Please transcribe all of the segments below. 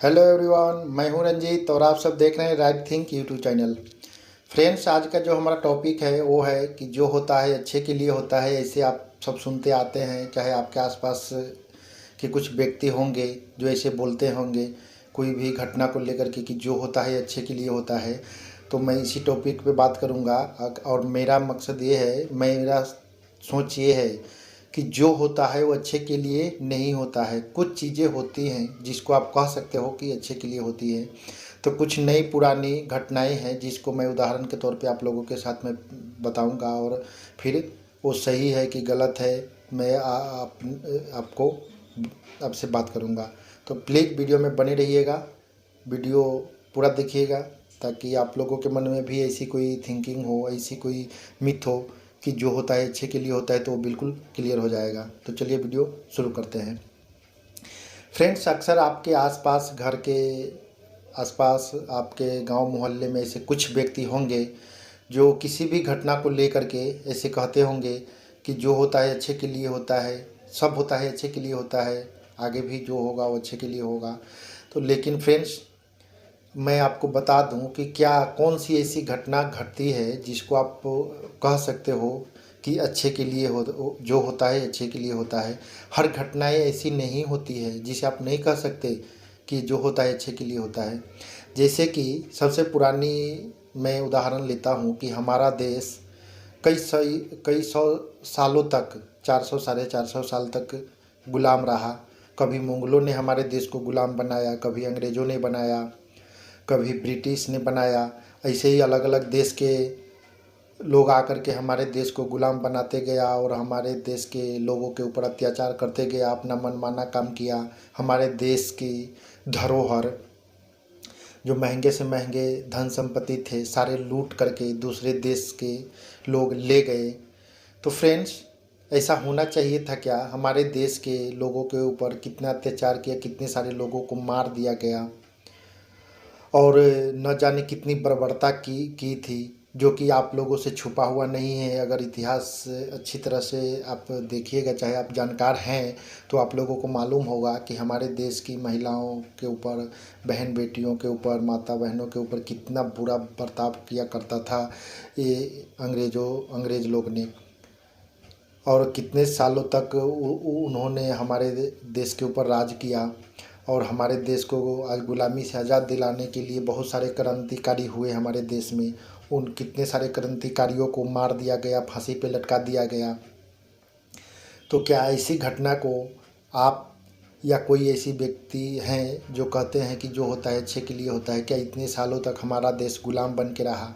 Hello everyone, मैं हूं रंजीत और आप सब देख रहे हैं right think YouTube channel. Friends, आज का जो हमारा टॉपिक है वो है कि जो होता है अच्छे के लिए होता है। ऐसे आप सब सुनते आते हैं, चाहे आपके आसपास के कुछ व्यक्ति होंगे जो ऐसे बोलते होंगे कोई भी घटना को लेकर के कि जो होता है अच्छे के लिए होता है। तो मैं इसी टॉपिक पे बात करूँगा और मेरा मकसद ये है, मेरा सोच ये है कि जो होता है वो अच्छे के लिए नहीं होता है। कुछ चीज़ें होती हैं जिसको आप कह सकते हो कि अच्छे के लिए होती है, तो कुछ नई पुरानी घटनाएं हैं जिसको मैं उदाहरण के तौर पे आप लोगों के साथ में बताऊंगा और फिर वो सही है कि गलत है मैं आपको आपसे बात करूंगा। तो प्लीज़ वीडियो में बने रहिएगा, वीडियो पूरा देखिएगा ताकि आप लोगों के मन में भी ऐसी कोई थिंकिंग हो, ऐसी कोई मिथ हो कि जो होता है अच्छे के लिए होता है, तो वो बिल्कुल क्लियर हो जाएगा। तो चलिए वीडियो शुरू करते हैं। फ्रेंड्स, अक्सर आपके आसपास, घर के आसपास, आपके गांव मोहल्ले में ऐसे कुछ व्यक्ति होंगे जो किसी भी घटना को लेकर के ऐसे कहते होंगे कि जो होता है अच्छे के लिए होता है, सब होता है अच्छे के लिए होता है, आगे भी जो होगा वो अच्छे के लिए होगा। तो लेकिन फ्रेंड्स, मैं आपको बता दूं कि क्या कौन सी ऐसी घटना घटती है जिसको आप कह सकते हो कि अच्छे के लिए हो, जो होता है अच्छे के लिए होता है। हर घटनाएं ऐसी नहीं होती है जिसे आप नहीं कह सकते कि जो होता है अच्छे के लिए होता है। जैसे कि सबसे पुरानी मैं उदाहरण लेता हूँ कि हमारा देश कई सौ सालों तक, 400 साढ़े 400 साल तक गुलाम रहा। कभी मुगलों ने हमारे देश को गुलाम बनाया, कभी अंग्रेज़ों ने बनाया, कभी ब्रिटिश ने बनाया। ऐसे ही अलग अलग देश के लोग आकर के हमारे देश को गुलाम बनाते गया और हमारे देश के लोगों के ऊपर अत्याचार करते गया, अपना मनमाना काम किया। हमारे देश की धरोहर, जो महंगे से महंगे धन संपत्ति थे, सारे लूट करके दूसरे देश के लोग ले गए। तो फ्रेंड्स, ऐसा होना चाहिए था क्या? हमारे देश के लोगों के ऊपर कितना अत्याचार किया, कितने सारे लोगों को मार दिया गया और न जाने कितनी बर्बरता की थी, जो कि आप लोगों से छुपा हुआ नहीं है। अगर इतिहास अच्छी तरह से आप देखिएगा, चाहे आप जानकार हैं, तो आप लोगों को मालूम होगा कि हमारे देश की महिलाओं के ऊपर, बहन बेटियों के ऊपर, माता बहनों के ऊपर कितना बुरा बर्ताव किया करता था ये अंग्रेज़ लोग ने। और कितने सालों तक उन्होंने हमारे देश के ऊपर राज किया और हमारे देश को आज गुलामी से आज़ाद दिलाने के लिए बहुत सारे क्रांतिकारी हुए हमारे देश में। उन कितने सारे क्रांतिकारियों को मार दिया गया, फांसी पे लटका दिया गया। तो क्या ऐसी घटना को आप या कोई ऐसी व्यक्ति हैं जो कहते हैं कि जो होता है अच्छे के लिए होता है? क्या इतने सालों तक हमारा देश गुलाम बन के रहा?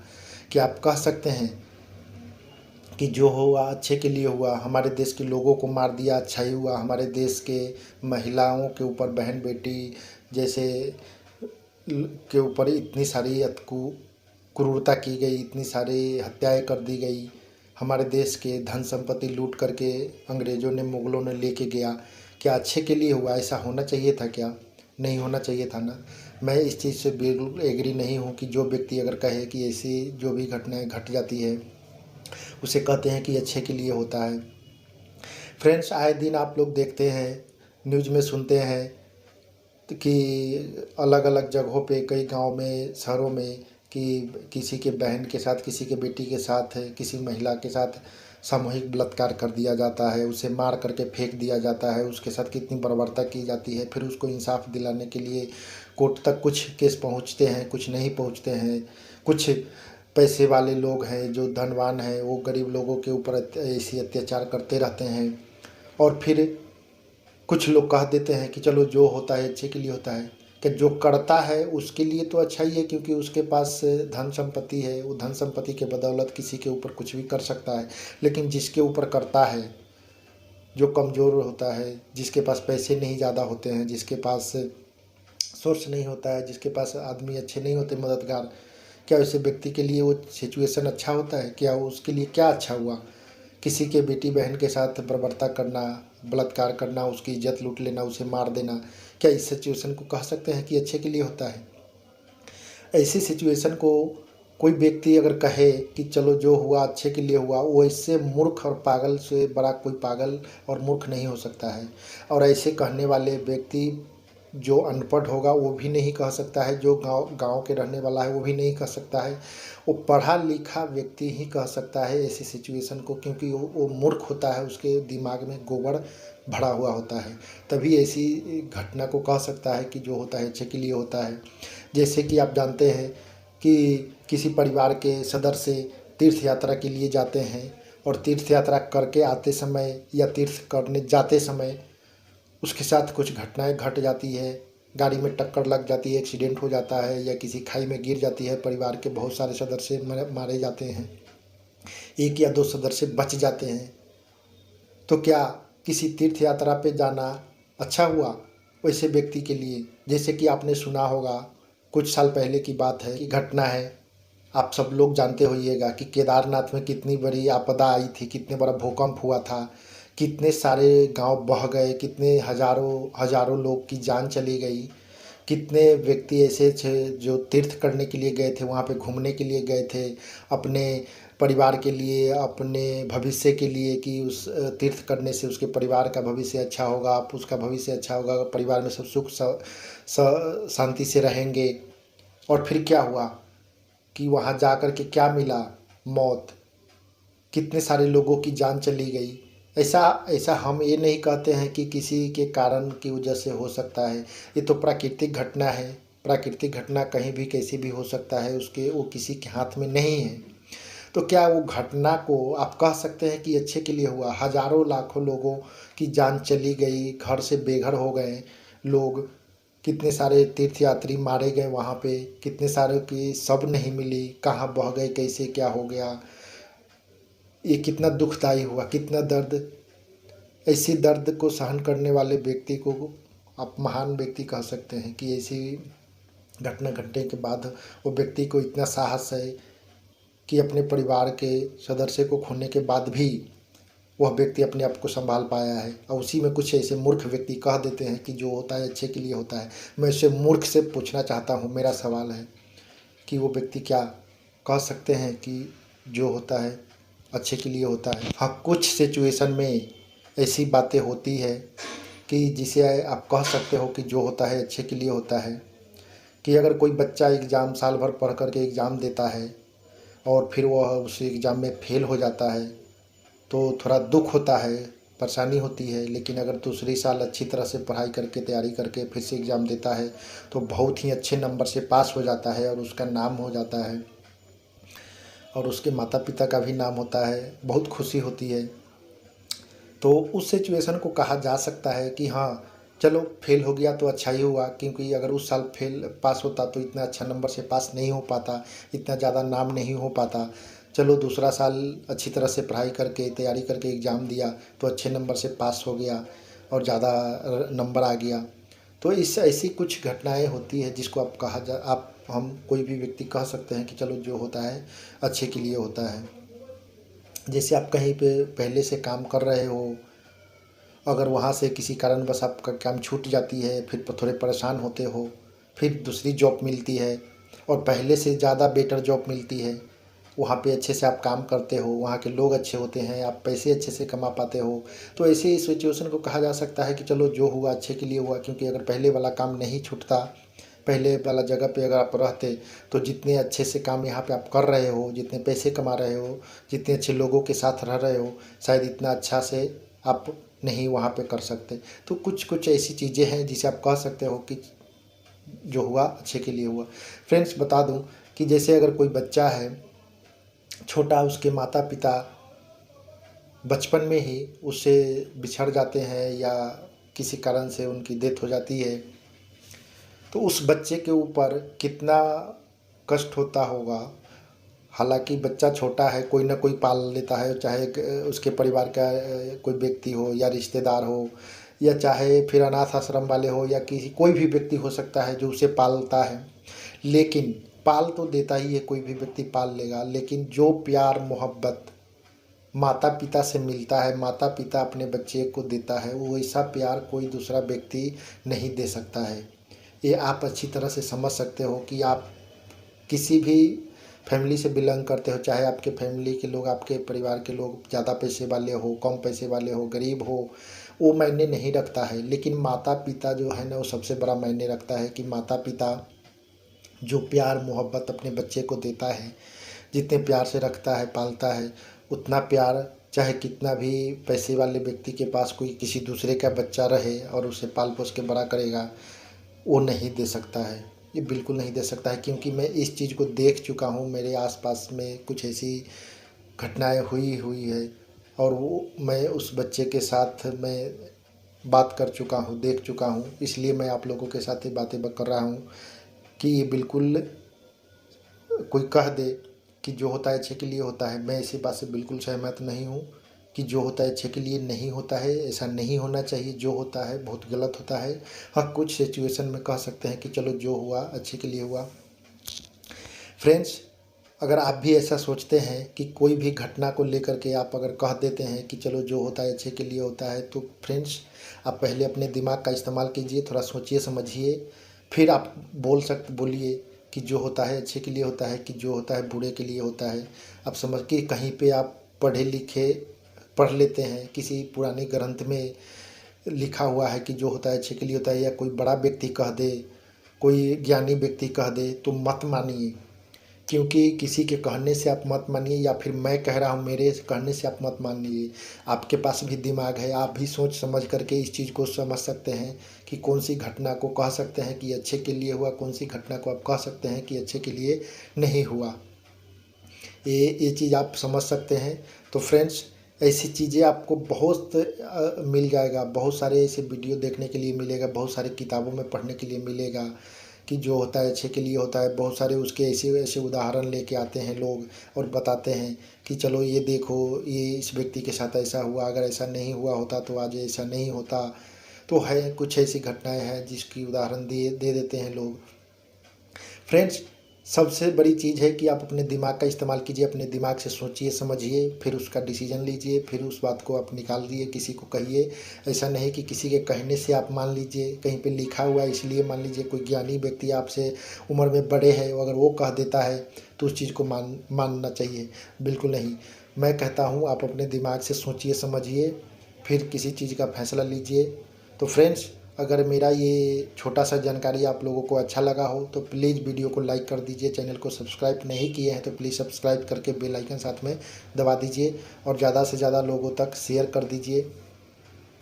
क्या आप कह सकते हैं कि जो हुआ अच्छे के लिए हुआ? हमारे देश के लोगों को मार दिया, अच्छा ही हुआ। हमारे देश के महिलाओं के ऊपर, बहन बेटी जैसे के ऊपर इतनी सारी क्रूरता की गई, इतनी सारी हत्याएं कर दी गई। हमारे देश के धन संपत्ति लूट करके अंग्रेज़ों ने, मुग़लों ने लेके गया। क्या अच्छे के लिए हुआ? ऐसा होना चाहिए था क्या? नहीं होना चाहिए था ना। मैं इस चीज़ से बिल्कुल एग्री नहीं हूँ कि जो व्यक्ति अगर कहे कि ऐसी जो भी घटनाएं घट जाती है उसे कहते हैं कि अच्छे के लिए होता है। फ्रेंड्स, आए दिन आप लोग देखते हैं, न्यूज़ में सुनते हैं कि अलग अलग जगहों पे, कई गांव में, शहरों में, कि किसी के बहन के साथ, किसी के बेटी के साथ, किसी महिला के साथ सामूहिक बलात्कार कर दिया जाता है, उसे मार करके फेंक दिया जाता है, उसके साथ कितनी बर्बरता की जाती है। फिर उसको इंसाफ दिलाने के लिए कोर्ट तक कुछ केस पहुंचते हैं, कुछ नहीं पहुंचते हैं। कुछ पैसे वाले लोग हैं, जो धनवान हैं, वो गरीब लोगों के ऊपर ऐसी अत्याचार करते रहते हैं। और फिर कुछ लोग कह देते हैं कि चलो जो होता है अच्छे के लिए होता है। कि जो करता है उसके लिए तो अच्छा ही है, क्योंकि उसके पास धन संपत्ति है, वो धन संपत्ति के बदौलत किसी के ऊपर कुछ भी कर सकता है। लेकिन जिसके ऊपर करता है, जो कमज़ोर होता है, जिसके पास पैसे नहीं ज़्यादा होते हैं, जिसके पास सोर्स नहीं होता है, जिसके पास आदमी अच्छे नहीं होते मददगार, क्या वैसे व्यक्ति के लिए वो सिचुएशन अच्छा होता है? क्या उसके लिए क्या अच्छा हुआ? किसी के बेटी बहन के साथ बर्बरता करना, बलात्कार करना, उसकी इज्जत लूट लेना, उसे मार देना, क्या इस सिचुएशन को कह सकते हैं कि अच्छे के लिए होता है? ऐसी सिचुएशन को कोई व्यक्ति अगर कहे कि चलो जो हुआ अच्छे के लिए हुआ, वो इससे मूर्ख और पागल से बड़ा कोई पागल और मूर्ख नहीं हो सकता है। और ऐसे कहने वाले व्यक्ति जो अनपढ़ होगा वो भी नहीं कह सकता है, जो गांव के रहने वाला है वो भी नहीं कह सकता है, वो पढ़ा लिखा व्यक्ति ही कह सकता है ऐसी सिचुएशन को, क्योंकि वो मूर्ख होता है, उसके दिमाग में गोबर भरा हुआ होता है, तभी ऐसी घटना को कह सकता है कि जो होता है अच्छे के लिए होता है। जैसे कि आप जानते हैं कि किसी परिवार के सदस्य तीर्थ यात्रा के लिए जाते हैं और तीर्थ यात्रा करके आते समय या तीर्थ करने जाते समय उसके साथ कुछ घटनाएं घट जाती है, गाड़ी में टक्कर लग जाती है, एक्सीडेंट हो जाता है या किसी खाई में गिर जाती है, परिवार के बहुत सारे सदस्य मारे जाते हैं, एक या दो सदस्य बच जाते हैं। तो क्या किसी तीर्थ यात्रा पे जाना अच्छा हुआ वैसे व्यक्ति के लिए? जैसे कि आपने सुना होगा, कुछ साल पहले की बात है कि घटना है, आप सब लोग जानते होइएगा कि केदारनाथ में कितनी बड़ी आपदा आई थी, कितने बड़ा भूकंप हुआ था, कितने सारे गांव बह गए, कितने हजारों लोग की जान चली गई, कितने व्यक्ति ऐसे थे जो तीर्थ करने के लिए गए थे, वहाँ पे घूमने के लिए गए थे, अपने परिवार के लिए, अपने भविष्य के लिए, कि उस तीर्थ करने से उसके परिवार का भविष्य अच्छा होगा, आप उसका भविष्य अच्छा होगा, परिवार में सब सुख शांति से रहेंगे। और फिर क्या हुआ कि वहाँ जा कर के क्या मिला? मौत। कितने सारे लोगों की जान चली गई। ऐसा ऐसा हम ये नहीं कहते हैं कि किसी के कारण की वजह से हो सकता है, ये तो प्राकृतिक घटना है। प्राकृतिक घटना कहीं भी कैसी भी हो सकता है, उसके वो किसी के हाथ में नहीं है। तो क्या वो घटना को आप कह सकते हैं कि अच्छे के लिए हुआ? हजारों लाखों लोगों की जान चली गई, घर से बेघर हो गए लोग, कितने सारे तीर्थयात्री मारे गए वहाँ पे, कितने सारे की सब नहीं मिली, कहाँ बह गए, कैसे क्या हो गया, ये कितना दुखदाई हुआ, कितना दर्द। ऐसी दर्द को सहन करने वाले व्यक्ति को आप महान व्यक्ति कह सकते हैं कि ऐसी घटना घटने के बाद वो व्यक्ति को इतना साहस है कि अपने परिवार के सदस्य को खोने के बाद भी वह व्यक्ति अपने आप को संभाल पाया है। और उसी में कुछ ऐसे मूर्ख व्यक्ति कह देते हैं कि जो होता है अच्छे के लिए होता है। मैं इससे मूर्ख से पूछना चाहता हूँ, मेरा सवाल है कि वो व्यक्ति क्या कह सकते हैं कि जो होता है अच्छे के लिए होता है? हाँ, कुछ सिचुएशन में ऐसी बातें होती है कि जिसे आप कह सकते हो कि जो होता है अच्छे के लिए होता है। कि अगर कोई बच्चा एग्ज़ाम साल भर पढ़ कर के एग्ज़ाम देता है और फिर वह उस एग्ज़ाम में फेल हो जाता है तो थोड़ा दुख होता है, परेशानी होती है। लेकिन अगर दूसरी साल अच्छी तरह से पढ़ाई करके, तैयारी करके फिर से एग्ज़ाम देता है तो बहुत ही अच्छे नंबर से पास हो जाता है और उसका नाम हो जाता है और उसके माता पिता का भी नाम होता है, बहुत खुशी होती है। तो उस सिचुएशन को कहा जा सकता है कि हाँ, चलो फेल हो गया तो अच्छा ही हुआ, क्योंकि अगर उस साल फेल पास होता तो इतना अच्छा नंबर से पास नहीं हो पाता, इतना ज़्यादा नाम नहीं हो पाता। चलो दूसरा साल अच्छी तरह से पढ़ाई करके, तैयारी करके एग्ज़ाम दिया तो अच्छे नंबर से पास हो गया और ज़्यादा नंबर आ गया। तो इस ऐसी कुछ घटनाएं होती है जिसको आप हम कोई भी व्यक्ति कह सकते हैं कि चलो जो होता है अच्छे के लिए होता है। जैसे आप कहीं पे पहले से काम कर रहे हो, अगर वहाँ से किसी कारणवश आपका काम छूट जाती है, फिर थोड़े परेशान होते हो, फिर दूसरी जॉब मिलती है और पहले से ज़्यादा बेटर जॉब मिलती है, वहाँ पे अच्छे से आप काम करते हो, वहाँ के लोग अच्छे होते हैं, आप पैसे अच्छे से कमा पाते हो। तो ऐसे सिचुएशन को कहा जा सकता है कि चलो जो हुआ अच्छे के लिए हुआ, क्योंकि अगर पहले वाला काम नहीं छूटता, पहले वाला जगह पे अगर आप रहते तो जितने अच्छे से काम यहाँ पे आप कर रहे हो, जितने पैसे कमा रहे हो, जितने अच्छे लोगों के साथ रह रहे हो, शायद इतना अच्छा से आप नहीं वहाँ पे कर सकते। तो कुछ कुछ ऐसी चीज़ें हैं जिसे आप कह सकते हो कि जो हुआ अच्छे के लिए हुआ। फ्रेंड्स, बता दूं कि जैसे अगर कोई बच्चा है छोटा, उसके माता पिता बचपन में ही उससे बिछड़ जाते हैं या किसी कारण से उनकी डेथ हो जाती है, तो उस बच्चे के ऊपर कितना कष्ट होता होगा। हालांकि बच्चा छोटा है, कोई ना कोई पाल लेता है, चाहे उसके परिवार का कोई व्यक्ति हो या रिश्तेदार हो, या चाहे फिर अनाथ आश्रम वाले हो, या किसी कोई भी व्यक्ति हो सकता है जो उसे पालता है। लेकिन पाल तो देता ही है, कोई भी व्यक्ति पाल लेगा, लेकिन जो प्यार मोहब्बत माता पिता से मिलता है, माता पिता अपने बच्चे को देता है, वो ऐसा प्यार कोई दूसरा व्यक्ति नहीं दे सकता है। ये आप अच्छी तरह से समझ सकते हो कि आप किसी भी फैमिली से बिलोंग करते हो, चाहे आपके फैमिली के लोग, आपके परिवार के लोग ज़्यादा पैसे वाले हो, कम पैसे वाले हो, गरीब हो, वो मायने नहीं रखता है। लेकिन माता पिता जो है ना वो सबसे बड़ा मायने रखता है कि माता पिता जो प्यार मोहब्बत अपने बच्चे को देता है, जितने प्यार से रखता है पालता है, उतना प्यार चाहे कितना भी पैसे वाले व्यक्ति के पास कोई किसी दूसरे का बच्चा रहे और उसे पाल पोस के बड़ा करेगा, वो नहीं दे सकता है। ये बिल्कुल नहीं दे सकता है, क्योंकि मैं इस चीज़ को देख चुका हूँ। मेरे आसपास में कुछ ऐसी घटनाएं हुई हुई है और वो मैं उस बच्चे के साथ मैं बात कर चुका हूँ, देख चुका हूँ। इसलिए मैं आप लोगों के साथ ये बातें कर रहा हूँ कि ये बिल्कुल कोई कह दे कि जो होता है अच्छे के लिए होता है, मैं इसी बात से बिल्कुल सहमत नहीं हूँ कि जो होता है अच्छे के लिए नहीं होता है। ऐसा नहीं होना चाहिए। जो होता है बहुत गलत होता है। हाँ, कुछ सिचुएशन में कह सकते हैं कि चलो जो हुआ अच्छे के लिए हुआ। फ्रेंड्स, अगर आप भी ऐसा सोचते हैं कि कोई भी घटना को लेकर के आप अगर कह देते हैं कि चलो जो होता है अच्छे के लिए होता है, तो फ्रेंड्स आप पहले अपने दिमाग का इस्तेमाल कीजिए, थोड़ा सोचिए समझिए, फिर आप बोलिए कि जो होता है अच्छे के लिए होता है, कि जो होता है बुरे के लिए होता है। आप समझ के कहीं पे आप पढ़ लेते हैं, किसी पुराने ग्रंथ में लिखा हुआ है कि जो होता है अच्छे के लिए होता है, या कोई बड़ा व्यक्ति कह दे, कोई ज्ञानी व्यक्ति कह दे, तो मत मानिए। क्योंकि किसी के कहने से आप मत मानिए, या फिर मैं कह रहा हूँ मेरे कहने से आप मत मानिए। आपके पास भी दिमाग है, आप भी सोच समझ करके इस चीज़ को समझ सकते हैं कि कौन सी घटना को कह सकते हैं कि अच्छे के लिए हुआ, कौन सी घटना को आप कह सकते हैं कि अच्छे के लिए नहीं हुआ। ये चीज़ आप समझ सकते हैं। तो फ्रेंड्स, ऐसी चीज़ें आपको बहुत मिल जाएगा। बहुत सारे ऐसे वीडियो देखने के लिए मिलेगा, बहुत सारी किताबों में पढ़ने के लिए मिलेगा कि जो होता है अच्छे के लिए होता है। बहुत सारे उसके ऐसे ऐसे उदाहरण लेके आते हैं लोग और बताते हैं कि चलो ये देखो, ये इस व्यक्ति के साथ ऐसा हुआ, अगर ऐसा नहीं हुआ होता तो आज ऐसा नहीं होता। तो है कुछ ऐसी घटनाएं हैं जिसकी उदाहरण दे देते हैं लोग। फ्रेंड्स, सबसे बड़ी चीज़ है कि आप अपने दिमाग का इस्तेमाल कीजिए, अपने दिमाग से सोचिए समझिए, फिर उसका डिसीजन लीजिए, फिर उस बात को आप निकाल दिए, किसी को कहिए। ऐसा नहीं कि किसी के कहने से आप मान लीजिए, कहीं पे लिखा हुआ है इसलिए मान लीजिए। कोई ज्ञानी व्यक्ति आपसे उम्र में बड़े हैं, अगर वो कह देता है तो उस चीज़ को मानना चाहिए, बिल्कुल नहीं। मैं कहता हूँ आप अपने दिमाग से सोचिए समझिए, फिर किसी चीज़ का फैसला लीजिए। तो फ्रेंड्स, अगर मेरा ये छोटा सा जानकारी आप लोगों को अच्छा लगा हो तो प्लीज़ वीडियो को लाइक कर दीजिए। चैनल को सब्सक्राइब नहीं किए हैं तो प्लीज़ सब्सक्राइब करके बेल आइकन साथ में दबा दीजिए और ज़्यादा से ज़्यादा लोगों तक शेयर कर दीजिए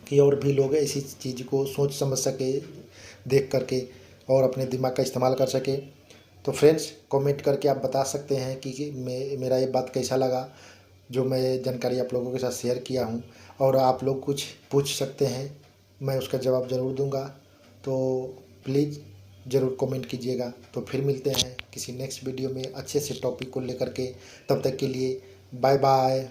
कि और भी लोग ऐसी चीज़ को सोच समझ सके, देख करके, और अपने दिमाग का इस्तेमाल कर सके। तो फ्रेंड्स, कमेंट करके आप बता सकते हैं कि मेरा ये बात कैसा लगा, जो मैं जानकारी आप लोगों के साथ शेयर किया हूँ। और आप लोग कुछ पूछ सकते हैं, मैं उसका जवाब ज़रूर दूंगा। तो प्लीज़ ज़रूर कमेंट कीजिएगा। तो फिर मिलते हैं किसी नेक्स्ट वीडियो में अच्छे से टॉपिक को लेकर के। तब तक के लिए बाय बाय।